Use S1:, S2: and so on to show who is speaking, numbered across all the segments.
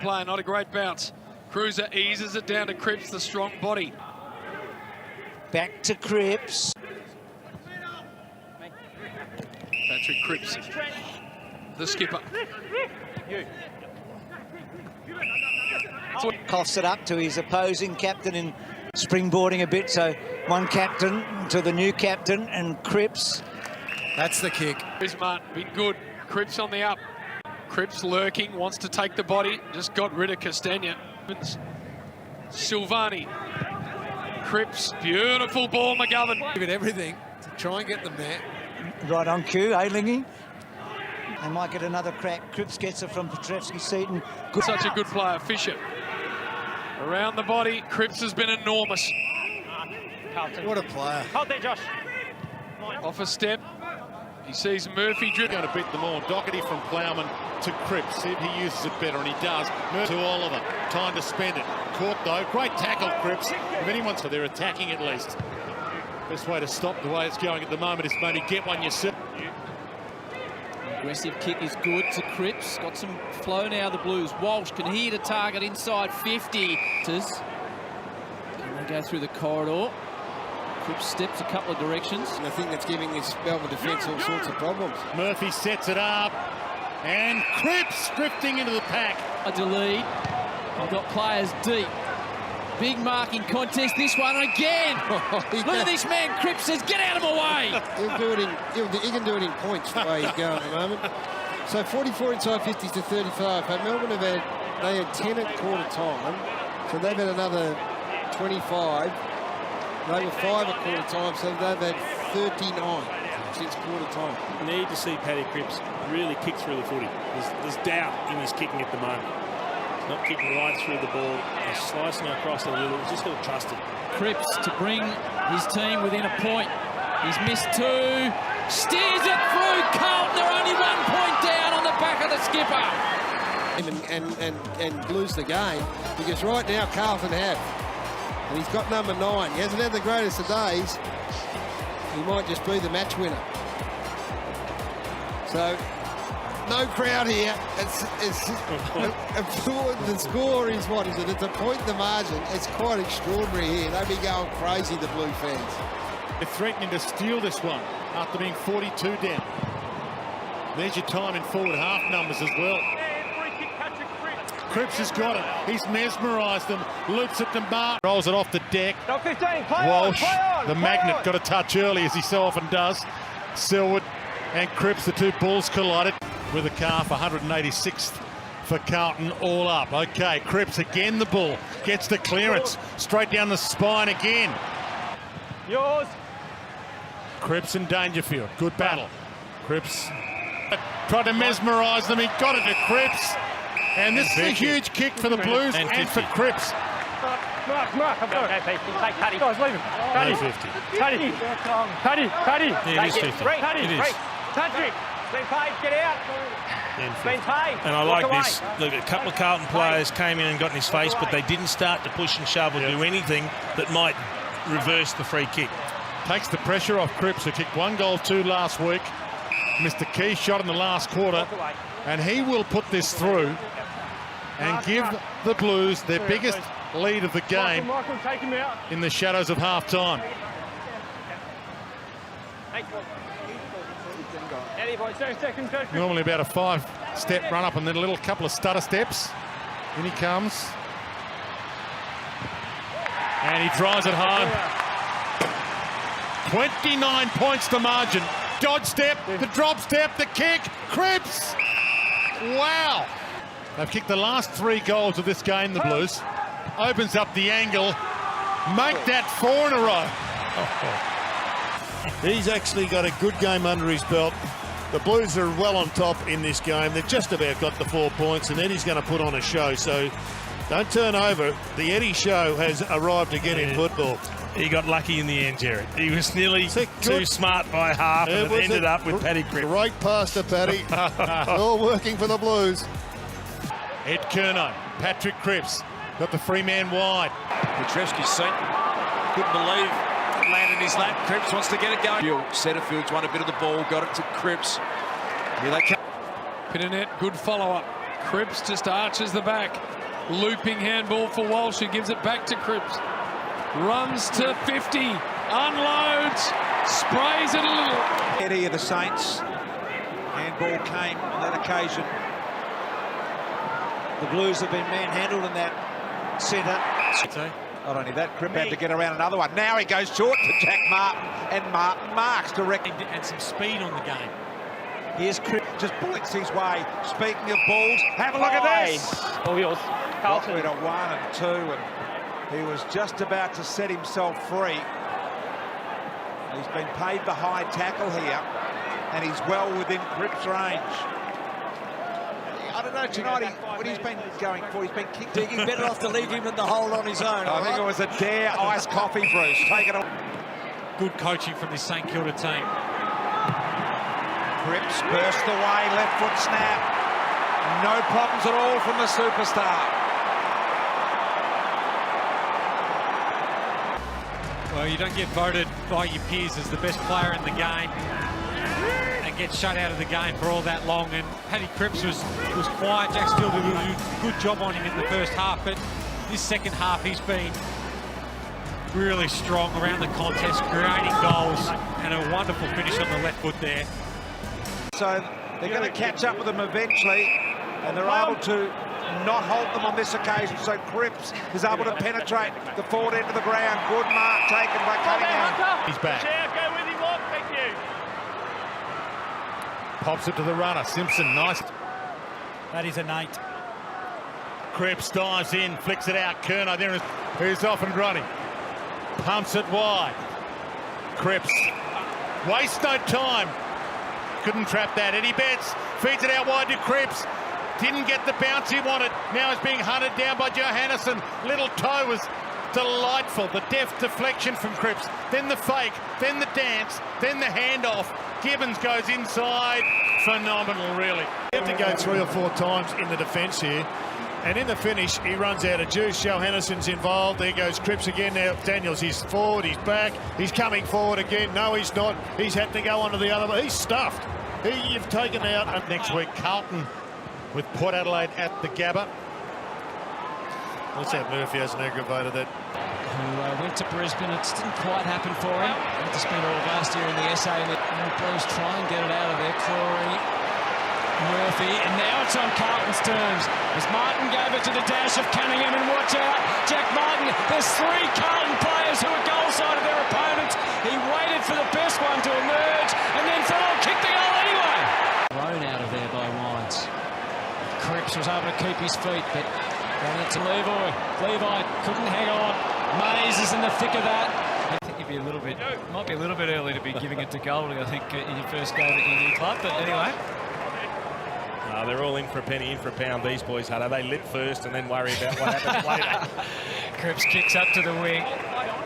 S1: Player, not a great bounce. Cruiser eases it down to Cripps, the strong body.
S2: Back to Cripps.
S1: Patrick Cripps, the skipper.
S2: Coughs it up to his opposing captain in springboarding a bit. So one captain to the new captain and Cripps.
S3: That's the kick.
S1: Martin, been good. Cripps on the up. Cripps lurking, wants to take the body. Just got rid of Castagna. Silvani. Cripps, beautiful ball, McGovern.
S3: Give it everything to try and get them there.
S2: Right on cue, Lingy. They might get another crack. Cripps gets it from Petrevski-Seton.
S1: Such a good player, Fisher. Around the body, Cripps has been enormous.
S4: Carlton.
S3: What a player.
S4: Hold there, Josh.
S1: Off a step. He sees Murphy drift.
S5: Going to beat them all. Doherty from Plowman to Cripps. See if he uses it better, and he does. Murphy to Oliver. Time to spend it. Caught though. Great tackle, Cripps. If anyone's, so they're attacking at least. Best way to stop the way it's going at the moment is maybe get one yourself.
S6: Aggressive kick is good to Cripps. Got some flow now, the Blues. Walsh can hit a target inside 50. Can they go through the corridor? Cripps steps a couple of directions.
S7: And I think that's giving this Melbourne defence all sorts of problems.
S5: Murphy sets it up. And Cripps drifting into the pack.
S6: A delete. I've got players deep. Big marking contest, this one again. Look at this man, Cripps says, get out of my way.
S7: He can do it in points the way he's going at the moment. So 44 inside 50s to 35. But Melbourne they had 10 at quarter time. So they've had another 25. They were 5 at quarter time, so they've had 39 since quarter time.
S8: Need to see Paddy Cripps really kick through the footy. There's doubt in his kicking at the moment. He's not kicking right through the ball. He's slicing across a little. He's just got to trust it.
S6: Cripps to bring his team within a point. He's missed 2. Steers it through. Carlton, they're only 1 point down on the back of the skipper.
S7: And lose the game, because right now Carlton have. And he's got number 9. He hasn't had the greatest of days. He might just be the match winner. So, no crowd here. The score is, what is it? It's a point in the margin. It's quite extraordinary here. They'll be going crazy, the Blue fans.
S5: They're threatening to steal this one after being 42 down. There's your time in forward half numbers as well. Cripps has got it. He's mesmerised them. Loops it to Martin. Rolls it off the deck. Walsh, the magnet, got a touch early, as he so often does. Selwood and Cripps, the two balls collided with a calf. 186th for Carlton, all up. Okay, Cripps again, the ball. Gets the clearance. Straight down the spine again.
S4: Yours.
S5: Cripps and Dangerfield. Good battle. Cripps tried to mesmerise them. He got it to Cripps. And this is a huge kick for the Blues and for Cripps.
S4: Mark, I've got it. Take Paddy. Guys, leave him. Paddy.
S8: 50.
S4: Paddy.
S8: Yeah, it is 50. It is.
S4: Patrick, been paid, get out. Been paid.
S8: And I like this. Look, a couple of Carlton players came in and got in his face, but they didn't start to push and shove or do anything that might reverse the free kick.
S5: Takes the pressure off Cripps, who kicked 1 goal 2 last week. Missed the key shot in the last quarter. And he will put this through and give the Blues their biggest lead of the game in the shadows of half-time. Normally about a 5-step run-up and then a little couple of stutter steps. In he comes. And he drives it home. 29 points to margin. Dodge step, the drop step, the kick. Cripps! Wow! They've kicked the last 3 goals of this game, the Blues. Opens up the angle. Make that 4 in a row.
S9: He's actually got a good game under his belt. The Blues are well on top in this game. They've just about got the 4 points, and Eddie's going to put on a show. So don't turn over. The Eddie show has arrived again in football.
S8: He got lucky in the end, Jerry. He was nearly too smart by half, and it ended up with Paddy Cripps.
S9: Great pass to Paddy. All working for the Blues.
S5: Ed Kerno, Patrick Cripps, got the free man wide.
S10: Petrevski-Seton couldn't believe it landed in his lap. Cripps wants to get it going. Setterfield's won a bit of the ball, got it to Cripps. Here they come.
S1: Pinnernet, good follow-up. Cripps just arches the back. Looping handball for Walsh, who gives it back to Cripps. Runs to 50, unloads, sprays it a little.
S10: Eddie of the Saints. Handball came on that occasion.
S2: The Blues have been manhandled in that centre.
S10: Not only that, Cripps had to get around another one. Now he goes short to Jack Martin, and Martin marks directly.
S11: And some speed on the game.
S2: Here's Cripps.
S10: Just bullets his way. Speaking of balls, have a look at this.
S4: All yours. Carlton.
S10: Got rid of 1 and 2, and he was just about to set himself free. He's been paid the high tackle here, and he's well within Cripps' range. I don't know tonight what he's been going for. He's been kicked.
S2: Digging better off to leave him in the hole on his own.
S10: I think it was a dare iced coffee, Bruce. Take it away.
S11: Good coaching from this St Kilda team.
S10: Cripps burst away, left foot snap. No problems at all from the superstar.
S11: Well, you don't get voted by your peers as the best player in the game and get shut out of the game for all that long. And Paddy Cripps was quiet. Jack Steele did a good job on him in the first half, but this second half he's been really strong around the contest, creating goals, and a wonderful finish on the left foot there.
S10: So they're going to catch up with them eventually, and they're able to not hold them on this occasion. So Cripps is able to penetrate the forward end of the ground. Good mark taken by Cunningham.
S5: He's back.
S4: Go with him, Locke. Thank you.
S5: Pops it to the runner. Simpson, nice.
S11: That is a Nate.
S5: Cripps dives in, flicks it out. Kerno there, who's off and running. Pumps it wide. Cripps. Waste no time. Couldn't trap that. Eddie Betts feeds it out wide to Cripps. Didn't get the bounce he wanted. Now it's being hunted down by Johannesson. Little toe was delightful. The deft deflection from Cripps. Then the fake. Then the dance. Then the handoff. Gibbons goes inside. Phenomenal, really.
S9: You have to go 3 or 4 times in the defence here. And in the finish, he runs out of juice. Johannesson's involved. There goes Cripps again now. Daniels, he's forward, he's back. He's coming forward again. No, he's not. He's had to go onto the other, but he's stuffed. You've taken out.
S5: Next week, Carlton with Port Adelaide at the Gabba.
S9: Let's have Murphy hasn't aggravated that.
S6: Who went to Brisbane. It didn't quite happen for him. Had to spend all last year in the SA. And the Blues try and get it out of there. Clory, Murphy, and now it's on Carlton's terms. As Martin gave it to the dash of Cunningham, and watch out, Jack Martin. There's 3 Carlton players who are goal side of their opponents. He waited for the best one to emerge, and then kick the goal anyway. Thrown out of there by Wines. Cripps was able to keep his feet, but ran it to Levi. Levi couldn't hang on. Mays is in the thick of that. I think you'd be might be a little bit early to be giving it to Goldie, I think, in your first game at your new club, but anyway.
S8: They're all in for a penny, in for a pound, these boys, Hutto. They lit first and then worry about what happens later.
S6: Cripps kicks up to the wing.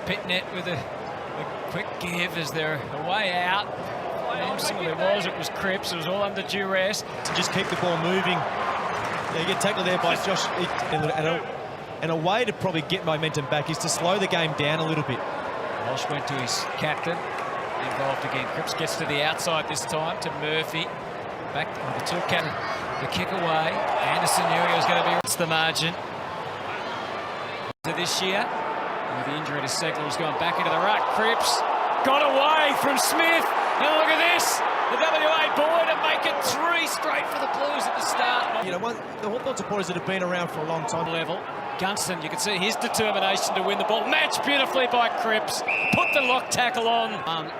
S6: Pitnet with a quick give as they're away out. It was Cripps. It was all under duress.
S12: To just keep the ball moving. You get tackled there by Josh. And a way to probably get momentum back is to slow the game down a little bit.
S6: Walsh went to his captain. Involved again. Cripps gets to the outside this time to Murphy. Back to the 2 captain. The kick away. Anderson knew he was going to be. It's the margin. This year, with the injury to Segler, has gone back into the ruck. Cripps got away from Smith. And look at this. The WA boy to make it 3 straight for the Blues at the start.
S12: You know, the Hawthorn supporters that have been around for a long time.
S6: Level. Gunston, you can see his determination to win the ball. Matched beautifully by Cripps. Put the lock tackle on.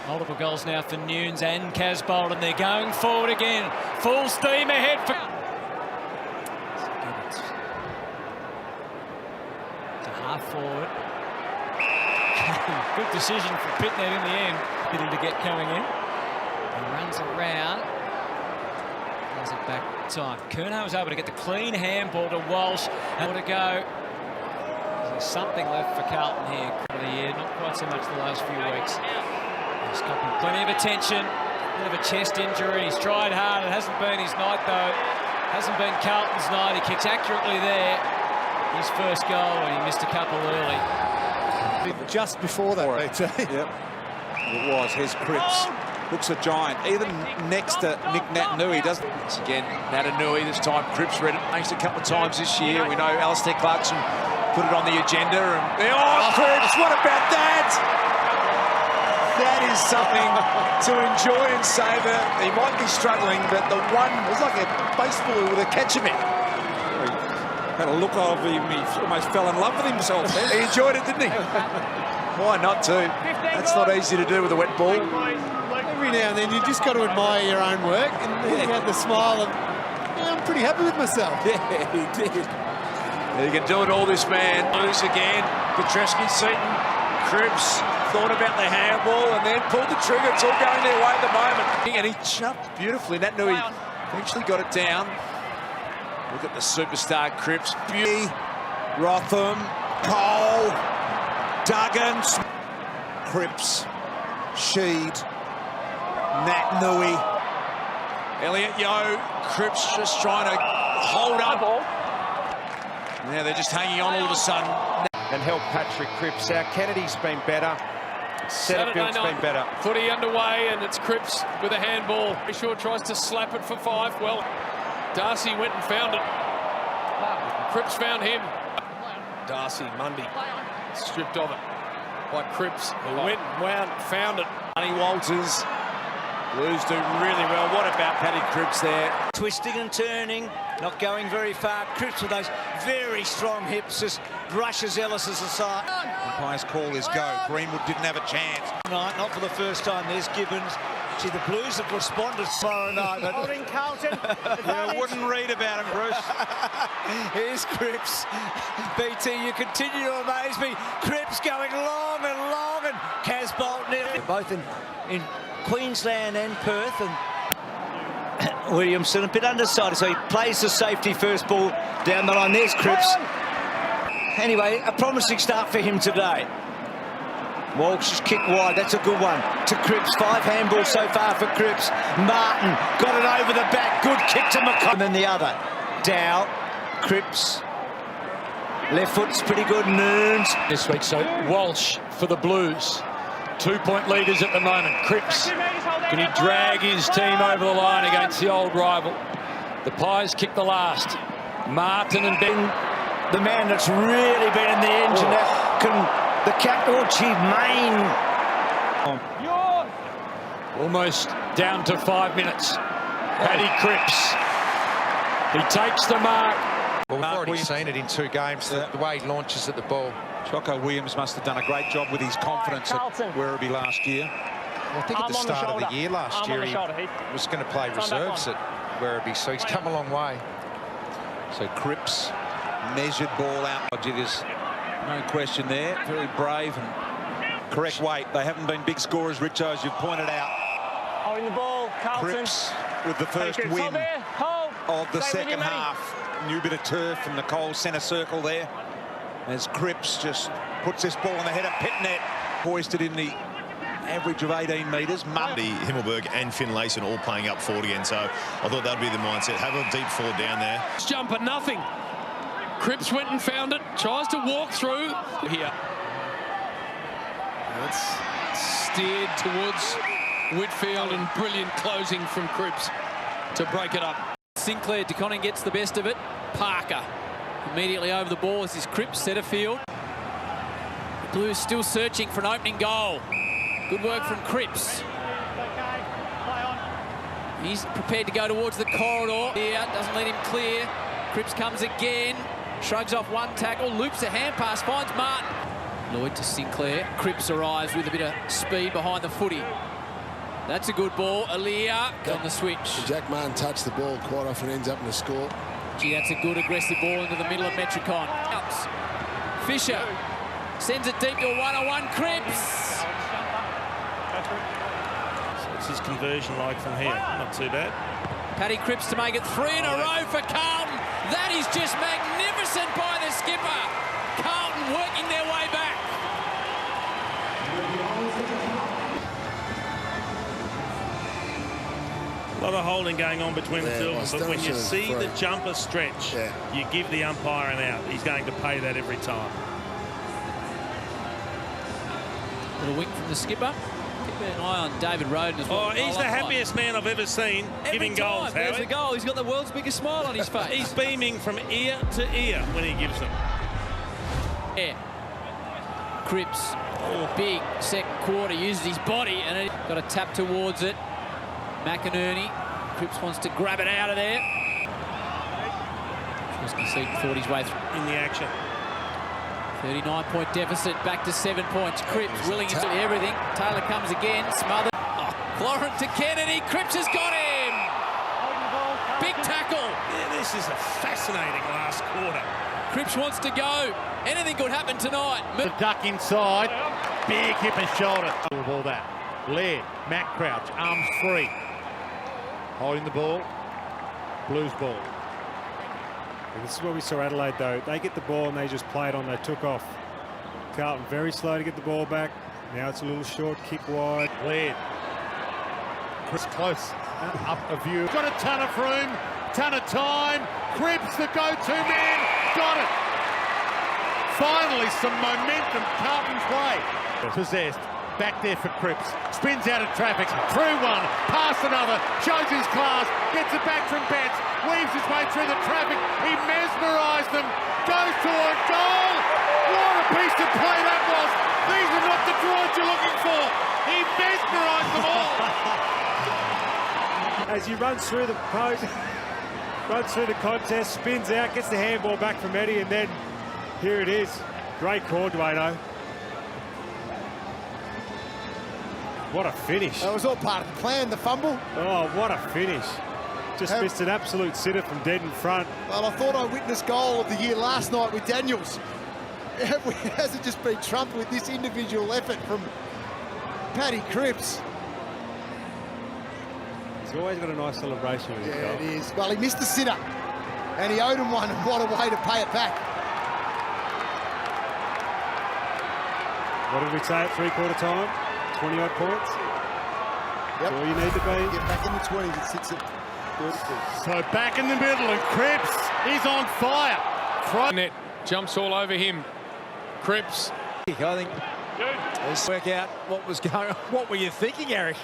S6: Multiple goals now for Nunes and Casbolt, and they're going forward again. Full steam ahead for... To half forward. Good decision for Pitnet in the end. Biddle to get coming in. He runs around. Does it back time. Kerno was able to get the clean handball to Walsh. And to go. There's something left for Carlton here for the year. Not quite so much the last few weeks. He's got plenty of attention. Bit of a chest injury. He's tried hard. It hasn't been his night though. Hasn't been Carlton's night. He kicks accurately there. His first goal, and he missed a couple early.
S7: Just before that, yep. It was. Here's Cripps.
S10: looks a giant. Even next to Nick Natanui doesn't.
S13: Once again, Natanui, this time Cripps read it. Changed a couple of times this year. We know Alistair Clarkson put it on the agenda. And oh, Cripps, what about that? That is something to enjoy and savour. He might be struggling, but the one was like a baseball with a catcher mitt.
S10: Had a look of him, he almost fell in love with himself.
S13: He enjoyed it, didn't he? Why not to? That's not easy to do with a wet ball.
S7: Every now and then you just got to admire your own work, and he had the smile of, yeah, I'm pretty happy with myself.
S13: Yeah, he did. He can do it all, this man. Loose again. Petrevski-Seton. Cripps thought about the handball and then pulled the trigger. It's all going their way at the moment. And he jumped beautifully. Natanui eventually got it down. Look at the superstar Cripps. Beauty.
S10: Rotham, Cole, Duggan, Cripps, Sheed, Natanui,
S13: Elliott Yeo. Cripps just trying to hold up. Now they're just hanging on all of a sudden.
S4: And help Patrick Cripps out. Kennedy's been better. Setterfield's been better.
S1: Footy underway, and it's Cripps with a handball. Shaw tries to slap it for 5. Well, Darcy went and found it. Cripps found him. Darcy, Mundy, stripped of it by Cripps, who went and wound, found it.
S13: Johnny Walters. Blues do really well. What about Paddy Cripps there?
S2: Twisting and turning, not going very far. Cripps with those very strong hips, just brushes Ellis's aside.
S10: Umpire's call is go. Greenwood didn't have a chance.
S2: Not for the first time. There's Gibbons. See, the Blues have responded tomorrow night. But
S4: Holding Carlton.
S10: I wouldn't read about him, Bruce.
S2: here's Cripps. BT, you continue to amaze me. Cripps going long and long, and Casbolt nearly. Both in Queensland and Perth, and Williamson a bit underside, so he plays the safety first ball down the line. There's Cripps. Anyway, a promising start for him today. Walsh's kick wide, that's a good one to Cripps. 5 handballs so far for Cripps. Martin got it over the back, good kick to McCoy. And then the other, Dow, Cripps. Left foot's pretty good, Noons.
S1: This week, so Walsh for the Blues. 2-point leaders at the moment. Cripps, can he drag his team over the line against the old rival? The Pies kick the last. Martin and Ben.
S2: The man that's really been in the engine. The captain, Main.
S1: Almost down to 5 minutes. Paddy Cripps. He takes the mark.
S14: Well, we've already seen it in 2 games, the way he launches at the ball.
S10: Choco Williams must have done a great job with his confidence at Werribee last year.
S14: Well, I think at the start of the year last year, he was going to play reserves at Werribee, so he's come a long way.
S10: So Cripps, measured ball out. Jitters, no question there. Very brave and correct weight. They haven't been big scorers, Richo, as you've pointed out.
S4: Holding the ball, Carlton.
S10: Cripps with the first win of the second half. New bit of turf from the Cole centre circle there. As Cripps just puts this ball in the head of pit net, hoisted in the average of 18 metres.
S15: Mundy, Himmelberg and Finlayson all playing up forward again, so I thought that'd be the mindset. Have a deep forward down there.
S1: Jumper, nothing. Cripps went and found it, tries to walk through. Here. That's steered towards Whitfield, and brilliant closing from Cripps to break it up.
S6: Sinclair, DeConning gets the best of it. Parker immediately over the ball as his Cripps, Setterfield. The Blues still searching for an opening goal. Good work from Cripps. He's prepared to go towards the corridor. Yeah, doesn't let him clear. Cripps comes again, shrugs off one tackle, loops a hand pass, finds Martin. Lloyd to Sinclair. Cripps arrives with a bit of speed behind the footy. That's a good ball. Aaliyah on the switch.
S7: Jack Martin touched the ball, quite often ends up in a score.
S6: Gee, that's a good aggressive ball into the middle of Metricon. Outs. Fisher sends it deep to a 1-on-1. Cripps.
S8: So what's his conversion like from here? Not too bad.
S6: Paddy Cripps to make it 3 in a row for Carlton. That is just magnificent by the skipper. Carlton working their way back.
S8: A lot of holding going on between the two of them, but when you see the jumper stretch, you give the umpire an out. He's going to pay that every time.
S6: Little wink from the skipper. An eye on David Roden as well.
S8: Oh, he's the happiest man I've ever seen giving goals,
S6: There's
S8: Howard.
S6: the goal. He's got the world's biggest smile on his face.
S8: He's beaming from ear to ear when he gives them.
S6: Yeah. Cripps, big second quarter, uses his body and it got a tap towards it. McInerney, Cripps wants to grab it out of there. Petrevski-Seton thought his way through.
S8: In the action.
S6: 39-point deficit, back to 7 points. Cripps willing to do everything. Taylor comes again, smothered. Florent to Kennedy, Cripps has got him! Big tackle!
S8: Yeah, this is a fascinating last quarter.
S6: Cripps wants to go. Anything could happen tonight.
S5: The duck inside, big hip and shoulder. All that. Laird, Matt Crouch, arms free. Holding the ball, Blues ball.
S16: And this is what we saw Adelaide, though. They get the ball and they just play it on. They took off. Carlton very slow to get the ball back. Now it's a little short kick wide.
S5: Laird. Chris close. Up a view. Got a ton of room, ton of time. Cripps, the go-to man. Got it. Finally, some momentum Carlton's way. Possessed. Back there for Cripps. Spins out of traffic. Through one. Past another. Shows his class. Gets it back from Betts. Weaves his way through the traffic. He mesmerised them. Goes toward goal. What a piece of play that was. These are not the draws you're looking for. He mesmerised them all.
S16: As he runs through the post, runs through the contest, spins out, gets the handball back from Eddie, and then here it is. Great call, Dwayno. What a finish.
S7: That was all part of the plan, the fumble.
S16: Oh, what a finish. Just missed an absolute sitter from dead in front.
S7: Well, I thought I witnessed goal of the year last night with Daniels. Has it just been trumped with this individual effort from Paddy Cripps?
S16: He's always got a nice celebration with his goal.
S7: It is. Well, he missed the sitter, and he owed him one, and what a way to pay it back.
S16: What did we say at three-quarter time? 20-odd points?
S7: Yep.
S16: That's all you need to be.
S7: Get back in the 20s, it sits at 32.
S5: So back in the middle, and Cripps is on fire.
S1: Net jumps all over him. Cripps.
S13: I think let's work out what was going on. What were you thinking, Eric?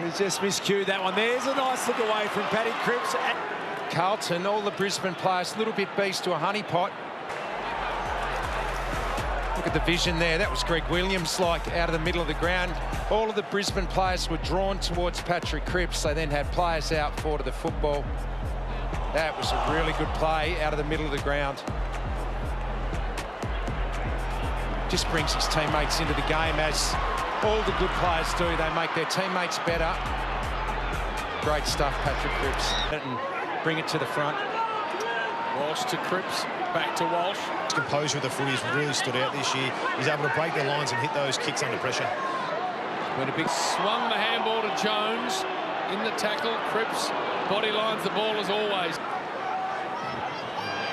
S13: He's just miscued that one. There's a nice look away from Paddy Cripps. Carlton, all the Brisbane players, a little bit beast to a honeypot. Look at the vision there. That was Greg Williams, like, out of the middle of the ground. All of the Brisbane players were drawn towards Patrick Cripps. They then had players out forward of the football. That was a really good play out of the middle of the ground. Just brings his teammates into the game, as all the good players do. They make their teammates better. Great stuff, Patrick Cripps. And bring it to the front.
S1: Walsh to Cripps, back to Walsh.
S15: His composure of the footy has really stood out this year. He's able to break the lines and hit those kicks under pressure.
S1: Went a big swung the handball to Jones in the tackle. Cripps body lines the ball as always.